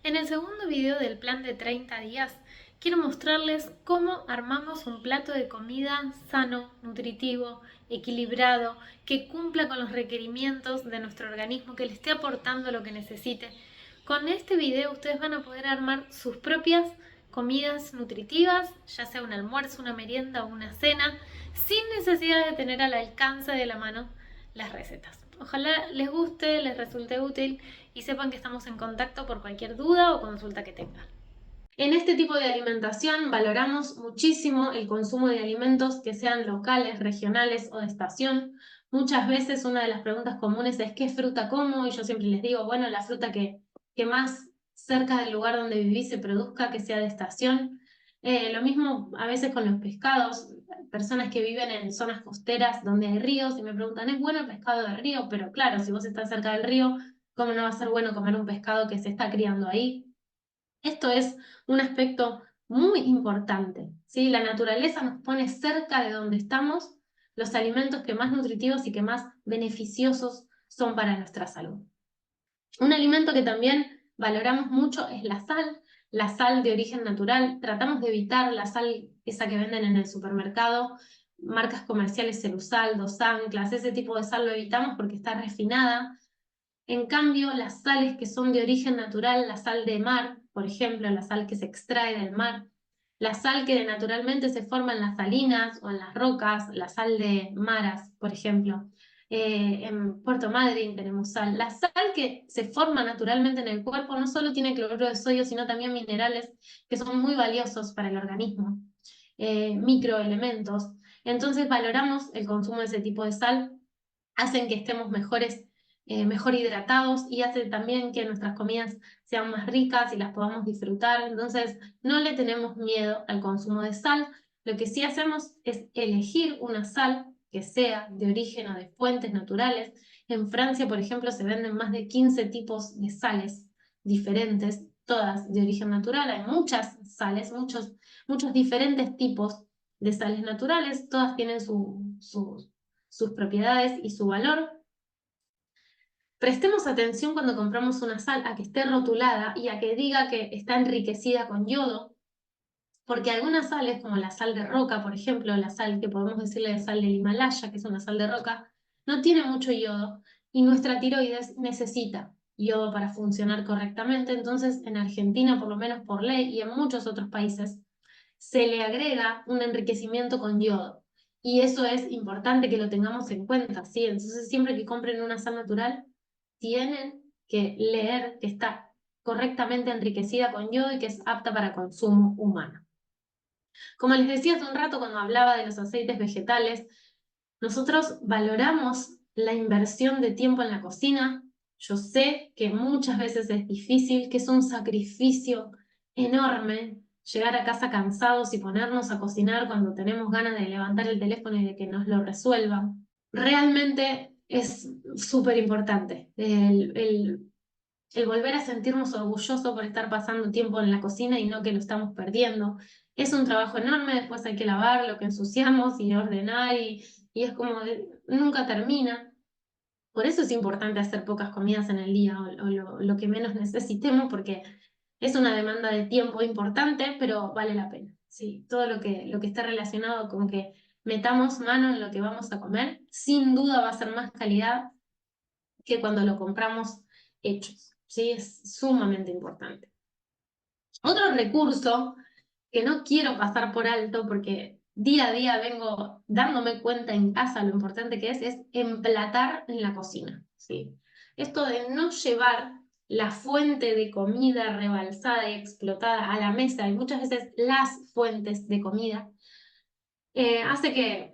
En el segundo video del plan de 30 días, quiero mostrarles cómo armamos un plato de comida sano, nutritivo, equilibrado, que cumpla con los requerimientos de nuestro organismo, que le esté aportando lo que necesite. Con este video ustedes van a poder armar sus propias comidas nutritivas, ya sea un almuerzo, una merienda o una cena, sin necesidad de tener al alcance de la mano las recetas. Ojalá les guste, les resulte útil y sepan que estamos en contacto por cualquier duda o consulta que tengan. En este tipo de alimentación valoramos muchísimo el consumo de alimentos que sean locales, regionales o de estación. Muchas veces una de las preguntas comunes es ¿qué fruta como? Y yo siempre les digo, bueno, la fruta que más cerca del lugar donde vivís se produzca, que sea de estación. Lo mismo a veces con los pescados, personas que viven en zonas costeras donde hay ríos y me preguntan, ¿es bueno el pescado de río? Pero claro, si vos estás cerca del río, ¿cómo no va a ser bueno comer un pescado que se está criando ahí? Esto es un aspecto muy importante, ¿sí? La naturaleza nos pone cerca de donde estamos los alimentos que más nutritivos y que más beneficiosos son para nuestra salud. Un alimento que también valoramos mucho es la sal de origen natural. Tratamos de evitar la sal esa que venden en el supermercado, marcas comerciales Celusal, Dos Anclas, ese tipo de sal lo evitamos porque está refinada. En cambio, las sales que son de origen natural, la sal de mar, por ejemplo, la sal que se extrae del mar, la sal que naturalmente se forma en las salinas o en las rocas, la sal de maras, por ejemplo. En Puerto Madryn tenemos sal. La sal que se forma naturalmente en el cuerpo no solo tiene cloruro de sodio, sino también minerales que son muy valiosos para el organismo, microelementos. Entonces valoramos el consumo de ese tipo de sal, hacen que estemos mejor hidratados y hace también que nuestras comidas sean más ricas y las podamos disfrutar. Entonces, no le tenemos miedo al consumo de sal. Lo que sí hacemos es elegir una sal que sea de origen o de fuentes naturales. En Francia, por ejemplo, se venden más de 15 tipos de sales diferentes, todas de origen natural. Hay muchas sales, muchos diferentes tipos de sales naturales, todas tienen sus propiedades y su valor. Prestemos atención cuando compramos una sal a que esté rotulada y a que diga que está enriquecida con yodo, porque algunas sales, como la sal de roca, por ejemplo, la sal que podemos decirle sal del Himalaya, que es una sal de roca, no tiene mucho yodo y nuestra tiroides necesita yodo para funcionar correctamente. Entonces, en Argentina, por lo menos por ley y en muchos otros países, se le agrega un enriquecimiento con yodo. Y eso es importante que lo tengamos en cuenta, ¿sí? Entonces, siempre que compren una sal natural, tienen que leer que está correctamente enriquecida con yodo y que es apta para consumo humano. Como les decía hace un rato cuando hablaba de los aceites vegetales, nosotros valoramos la inversión de tiempo en la cocina. Yo sé que muchas veces es difícil, que es un sacrificio enorme llegar a casa cansados y ponernos a cocinar cuando tenemos ganas de levantar el teléfono y de que nos lo resuelvan. Realmente es súper importante el volver a sentirnos orgullosos por estar pasando tiempo en la cocina y no que lo estamos perdiendo. Es un trabajo enorme, después hay que lavar lo que ensuciamos y ordenar y es como nunca termina. Por eso es importante hacer pocas comidas en el día o lo que menos necesitemos porque es una demanda de tiempo importante, pero vale la pena. Sí, todo lo que está relacionado con que metamos mano en lo que vamos a comer, sin duda va a ser más calidad que cuando lo compramos hechos. ¿Sí? Es sumamente importante. Otro recurso que no quiero pasar por alto porque día a día vengo dándome cuenta en casa lo importante que es emplatar en la cocina. ¿Sí? Esto de no llevar la fuente de comida rebalsada y explotada a la mesa y muchas veces las fuentes de comida hace que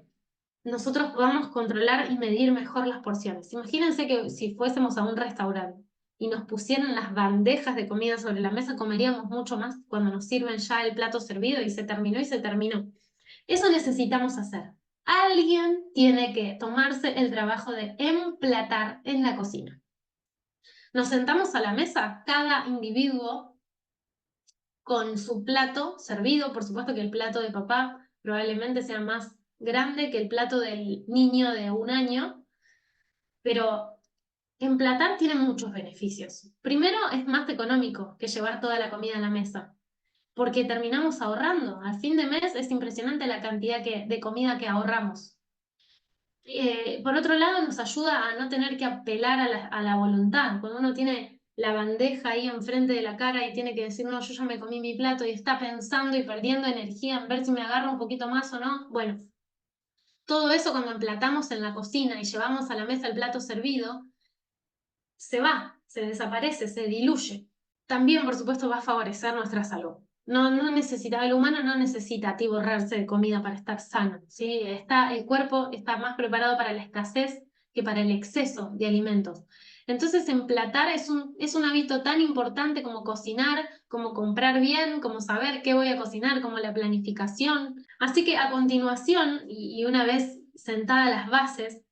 nosotros podamos controlar y medir mejor las porciones. Imagínense que si fuésemos a un restaurante y nos pusieran las bandejas de comida sobre la mesa, comeríamos mucho más cuando nos sirven ya el plato servido y se terminó y se terminó. Eso necesitamos hacer. Alguien tiene que tomarse el trabajo de emplatar en la cocina. Nos sentamos a la mesa, cada individuo con su plato servido. Por supuesto que el plato de papá probablemente sea más grande que el plato del niño de 1 año, pero Emplatar tiene muchos beneficios. Primero, es más económico que llevar toda la comida a la mesa, porque terminamos ahorrando. Al fin de mes es impresionante la cantidad de comida que ahorramos. Por otro lado, nos ayuda a no tener que apelar a la voluntad. Cuando uno tiene la bandeja ahí enfrente de la cara y tiene que decir, no, yo ya me comí mi plato y está pensando y perdiendo energía en ver si me agarro un poquito más o no. Bueno, todo eso cuando emplatamos en la cocina y llevamos a la mesa el plato servido, se va, se desaparece, se diluye. También, por supuesto, va a favorecer nuestra salud. No necesita, el humano no necesita atiborrarse de comida para estar sano, ¿sí? El cuerpo está más preparado para la escasez que para el exceso de alimentos. Entonces, emplatar es un hábito tan importante como cocinar, como comprar bien, como saber qué voy a cocinar, como la planificación. Así que a continuación, y una vez sentadas las bases,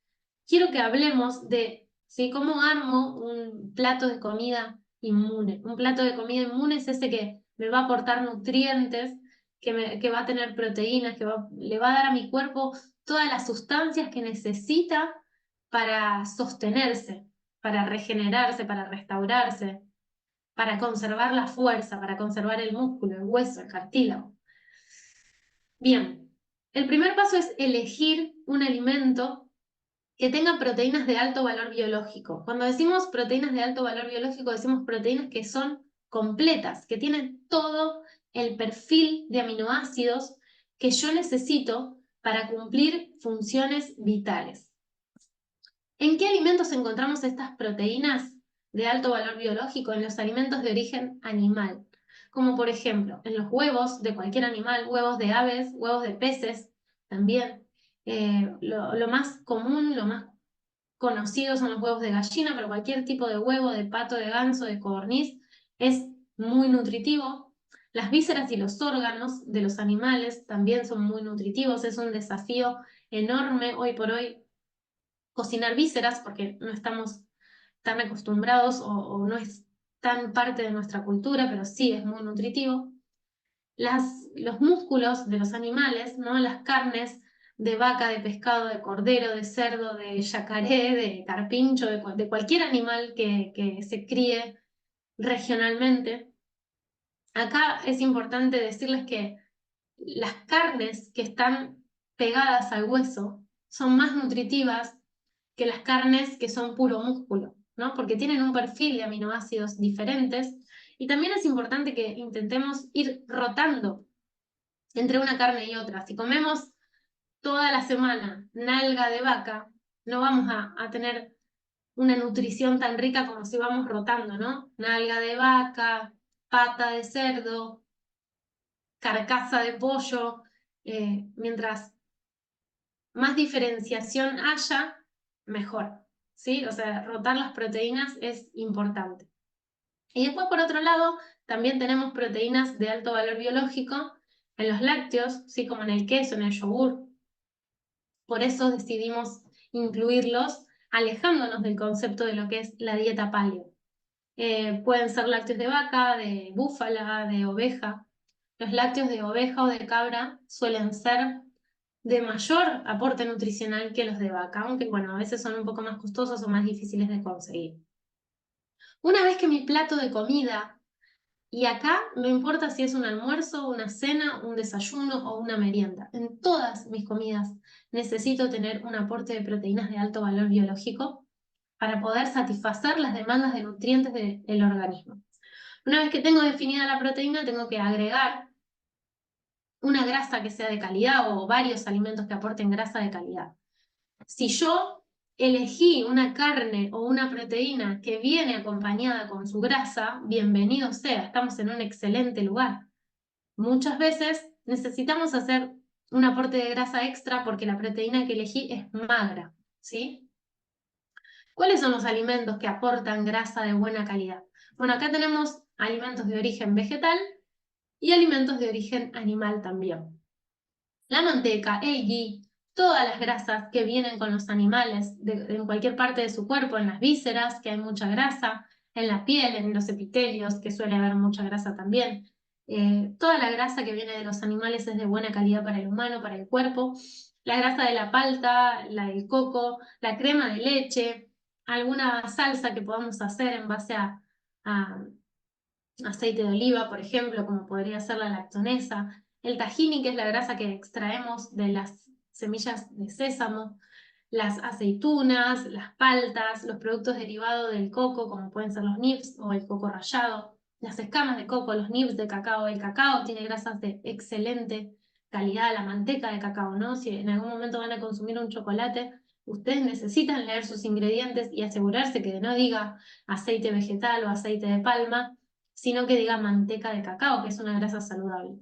quiero que hablemos de, ¿sí?, cómo armo un plato de comida inmune. Un plato de comida inmune es ese que me va a aportar nutrientes, que va a tener proteínas, le va a dar a mi cuerpo todas las sustancias que necesita para sostenerse, para regenerarse, para restaurarse, para conservar la fuerza, para conservar el músculo, el hueso, el cartílago. Bien, el primer paso es elegir un alimento que tenga proteínas de alto valor biológico. Cuando decimos proteínas de alto valor biológico, decimos proteínas que son completas, que tienen todo el perfil de aminoácidos que yo necesito para cumplir funciones vitales. ¿En qué alimentos encontramos estas proteínas de alto valor biológico? En los alimentos de origen animal, como por ejemplo en los huevos de cualquier animal, huevos de aves, huevos de peces también. Lo más común, lo más conocidos son los huevos de gallina, pero cualquier tipo de huevo, de pato, de ganso, de codorniz, es muy nutritivo. Las vísceras y los órganos de los animales también son muy nutritivos. Es un desafío enorme hoy por hoy cocinar vísceras porque no estamos tan acostumbrados o no es tan parte de nuestra cultura, pero sí es muy nutritivo. Los músculos de los animales, ¿no? Las carnes de vaca, de pescado, de cordero, de cerdo, de yacaré, de carpincho, de cualquier animal que se críe regionalmente. Acá es importante decirles que las carnes que están pegadas al hueso son más nutritivas que las carnes que son puro músculo, ¿no? Porque tienen un perfil de aminoácidos diferentes. Y también es importante que intentemos ir rotando entre una carne y otra. Si comemos toda la semana nalga de vaca, no vamos a tener una nutrición tan rica como si vamos rotando, ¿no? Nalga de vaca, pata de cerdo, carcasa de pollo, mientras más diferenciación haya, mejor, ¿sí? O sea, rotar las proteínas es importante. Y después, por otro lado, también tenemos proteínas de alto valor biológico en los lácteos, ¿sí? Como en el queso, en el yogur. Por eso decidimos incluirlos, alejándonos del concepto de lo que es la dieta paleo. Pueden ser lácteos de vaca, de búfala, de oveja. Los lácteos de oveja o de cabra suelen ser de mayor aporte nutricional que los de vaca, aunque bueno, a veces son un poco más costosos o más difíciles de conseguir. Una vez que mi plato de comida, y acá no importa si es un almuerzo, una cena, un desayuno o una merienda, en todas mis comidas necesito tener un aporte de proteínas de alto valor biológico para poder satisfacer las demandas de nutrientes del organismo. Una vez que tengo definida la proteína, tengo que agregar una grasa que sea de calidad o varios alimentos que aporten grasa de calidad. Si yo elegí una carne o una proteína que viene acompañada con su grasa, bienvenido sea, estamos en un excelente lugar. Muchas veces necesitamos hacer un aporte de grasa extra porque la proteína que elegí es magra, ¿sí? ¿Cuáles son los alimentos que aportan grasa de buena calidad? Bueno, acá tenemos alimentos de origen vegetal y alimentos de origen animal también. La manteca, el ghee, todas las grasas que vienen con los animales en cualquier parte de su cuerpo, en las vísceras, que hay mucha grasa, en la piel, en los epitelios, que suele haber mucha grasa también. Toda la grasa que viene de los animales es de buena calidad para el humano, para el cuerpo. La grasa de la palta, la del coco, la crema de leche, alguna salsa que podamos hacer en base a aceite de oliva, por ejemplo, como podría ser la lactonesa, el tahini, que es la grasa que extraemos de las semillas de sésamo, las aceitunas, las paltas, los productos derivados del coco, como pueden ser los nibs o el coco rallado, las escamas de coco, los nibs de cacao. El cacao tiene grasas de excelente calidad, la manteca de cacao, ¿no? Si en algún momento van a consumir un chocolate, ustedes necesitan leer sus ingredientes y asegurarse que no diga aceite vegetal o aceite de palma, sino que diga manteca de cacao, que es una grasa saludable.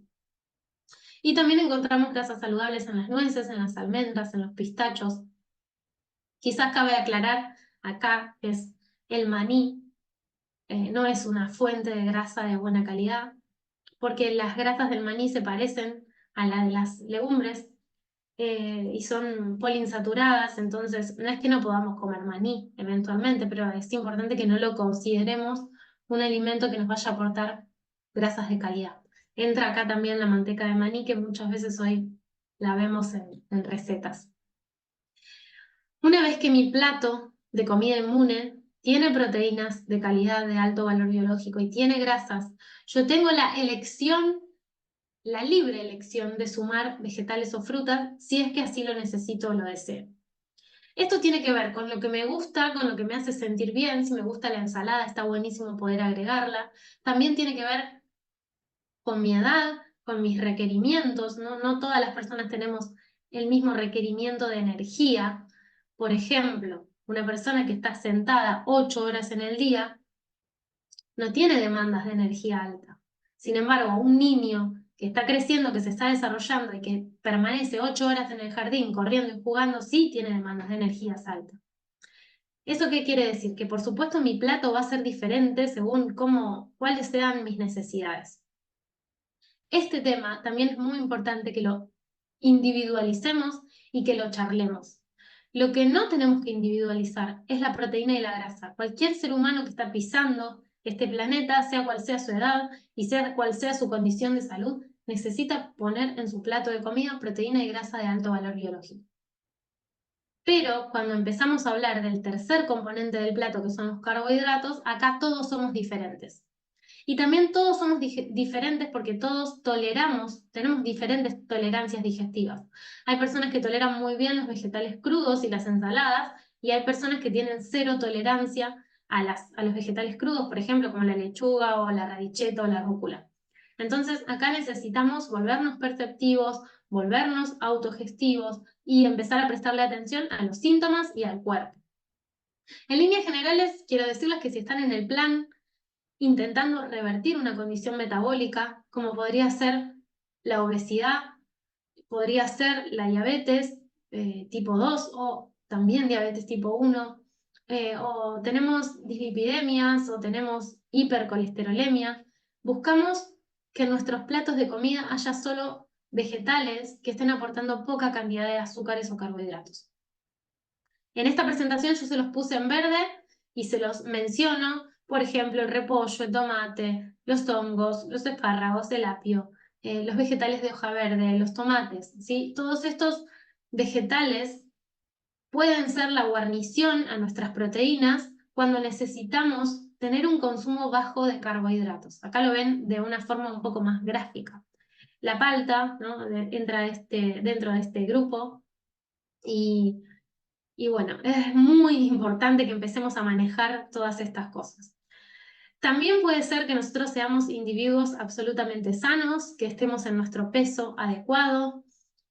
Y también encontramos grasas saludables en las nueces, en las almendras, en los pistachos. Quizás cabe aclarar acá que es el maní, no es una fuente de grasa de buena calidad, porque las grasas del maní se parecen a las de las legumbres y son poliinsaturadas, entonces no es que no podamos comer maní eventualmente, pero es importante que no lo consideremos un alimento que nos vaya a aportar grasas de calidad. Entra acá también la manteca de maní, que muchas veces hoy la vemos en recetas. Una vez que mi plato de comida inmune tiene proteínas de calidad de alto valor biológico y tiene grasas, yo tengo la elección, la libre elección de sumar vegetales o frutas si es que así lo necesito o lo deseo. Esto tiene que ver con lo que me gusta, con lo que me hace sentir bien. Si me gusta la ensalada, está buenísimo poder agregarla. También tiene que ver con mi edad, con mis requerimientos, ¿no? No todas las personas tenemos el mismo requerimiento de energía. Por ejemplo, una persona que está sentada 8 horas en el día no tiene demandas de energía alta. Sin embargo, un niño que está creciendo, que se está desarrollando y que permanece 8 horas en el jardín corriendo y jugando, sí tiene demandas de energías altas. ¿Eso qué quiere decir? Que por supuesto mi plato va a ser diferente según cuáles sean mis necesidades. Este tema también es muy importante que lo individualicemos y que lo charlemos. Lo que no tenemos que individualizar es la proteína y la grasa. Cualquier ser humano que está pisando este planeta, sea cual sea su edad y sea cual sea su condición de salud, necesita poner en su plato de comida proteína y grasa de alto valor biológico. Pero cuando empezamos a hablar del tercer componente del plato, que son los carbohidratos, acá todos somos diferentes. Y también todos somos diferentes porque todos tenemos diferentes tolerancias digestivas. Hay personas que toleran muy bien los vegetales crudos y las ensaladas, y hay personas que tienen cero tolerancia a los vegetales crudos, por ejemplo, como la lechuga o la radicheta o la rúcula. Entonces, acá necesitamos volvernos perceptivos, volvernos autogestivos y empezar a prestarle atención a los síntomas y al cuerpo. En líneas generales, quiero decirles que si están en el plan intentando revertir una condición metabólica, como podría ser la obesidad, podría ser la diabetes tipo 2 o también diabetes tipo 1, o tenemos dislipidemias o tenemos hipercolesterolemia, buscamos que en nuestros platos de comida haya solo vegetales que estén aportando poca cantidad de azúcares o carbohidratos. En esta presentación yo se los puse en verde y se los menciono, por ejemplo, el repollo, el tomate, los hongos, los espárragos, el apio, los vegetales de hoja verde, los tomates, ¿sí? Todos estos vegetales pueden ser la guarnición a nuestras proteínas cuando necesitamos tener un consumo bajo de carbohidratos. Acá lo ven de una forma un poco más gráfica. La palta, ¿no? Entra dentro de este grupo y bueno, es muy importante que empecemos a manejar todas estas cosas. También puede ser que nosotros seamos individuos absolutamente sanos, que estemos en nuestro peso adecuado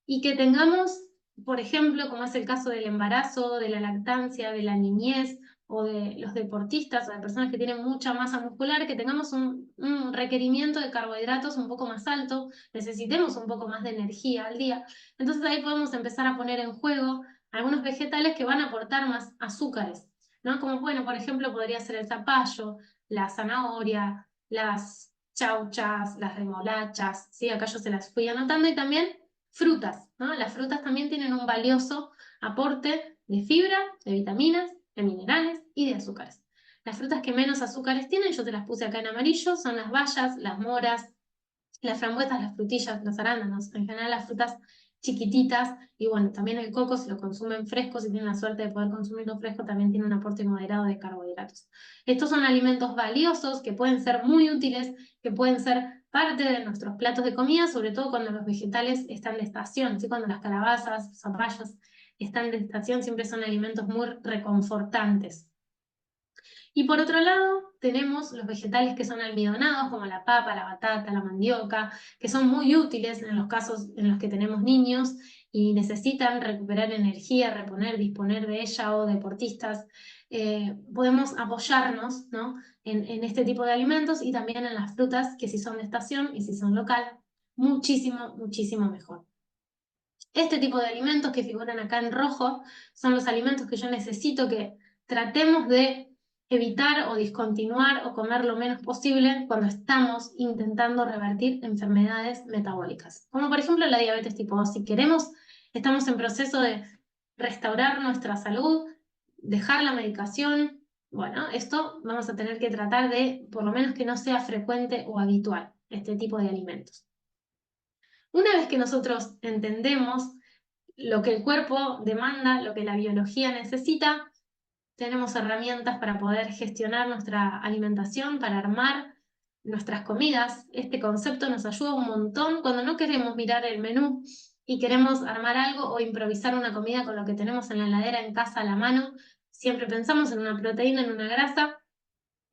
y que tengamos, por ejemplo, como es el caso del embarazo, de la lactancia, de la niñez o de los deportistas o de personas que tienen mucha masa muscular, que tengamos un requerimiento de carbohidratos un poco más alto, necesitemos un poco más de energía al día. Entonces ahí podemos empezar a poner en juego algunos vegetales que van a aportar más azúcares, ¿no? Como, bueno, por ejemplo, podría ser el zapallo, la zanahoria, las chauchas, las remolachas, ¿sí? Acá yo se las fui anotando, y también frutas, ¿no? Las frutas también tienen un valioso aporte de fibra, de vitaminas, de minerales y de azúcares. Las frutas que menos azúcares tienen, yo te las puse acá en amarillo, son las bayas, las moras, las frambuesas, las frutillas, los arándanos, en general las frutas chiquititas, y bueno, también el coco si lo consumen fresco, si tienen la suerte de poder consumirlo fresco, también tiene un aporte moderado de carbohidratos. Estos son alimentos valiosos que pueden ser muy útiles, que pueden ser parte de nuestros platos de comida, sobre todo cuando los vegetales están de estación, ¿sí? Cuando las calabazas, zapallos están de estación, siempre son alimentos muy reconfortantes. Y por otro lado, tenemos los vegetales que son almidonados, como la papa, la batata, la mandioca, que son muy útiles en los casos en los que tenemos niños y necesitan recuperar energía, reponer, disponer de ella, o deportistas. Podemos apoyarnos, ¿no?, en este tipo de alimentos, y también en las frutas, que si son de estación y si son local, muchísimo, muchísimo mejor. Este tipo de alimentos que figuran acá en rojo son los alimentos que yo necesito que tratemos de evitar o discontinuar o comer lo menos posible cuando estamos intentando revertir enfermedades metabólicas, como por ejemplo la diabetes tipo 2. Si estamos en proceso de restaurar nuestra salud, dejar la medicación, bueno, esto vamos a tener que tratar de, por lo menos, que no sea frecuente o habitual este tipo de alimentos. Una vez que nosotros entendemos lo que el cuerpo demanda, lo que la biología necesita, tenemos herramientas para poder gestionar nuestra alimentación, para armar nuestras comidas. Este concepto nos ayuda un montón cuando no queremos mirar el menú y queremos armar algo o improvisar una comida con lo que tenemos en la heladera en casa a la mano. Siempre pensamos en una proteína, en una grasa,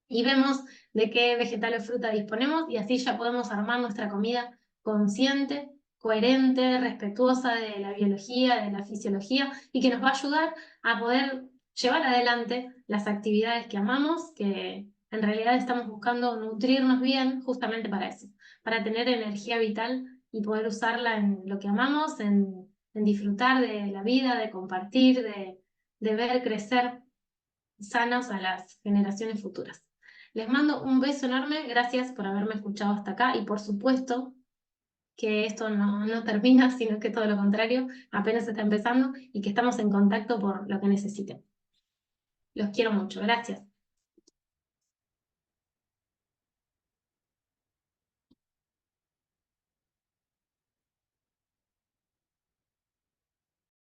y vemos de qué vegetal o fruta disponemos, y así ya podemos armar nuestra comida consciente, coherente, respetuosa de la biología, de la fisiología, y que nos va a ayudar a poder llevar adelante las actividades que amamos, que en realidad estamos buscando nutrirnos bien justamente para eso, para tener energía vital y poder usarla en lo que amamos, en disfrutar de la vida, de compartir, de ver crecer sanos a las generaciones futuras. Les mando un beso enorme, gracias por haberme escuchado hasta acá, y por supuesto que esto no termina, sino que todo lo contrario, apenas está empezando, y que estamos en contacto por lo que necesiten. Los quiero mucho, gracias.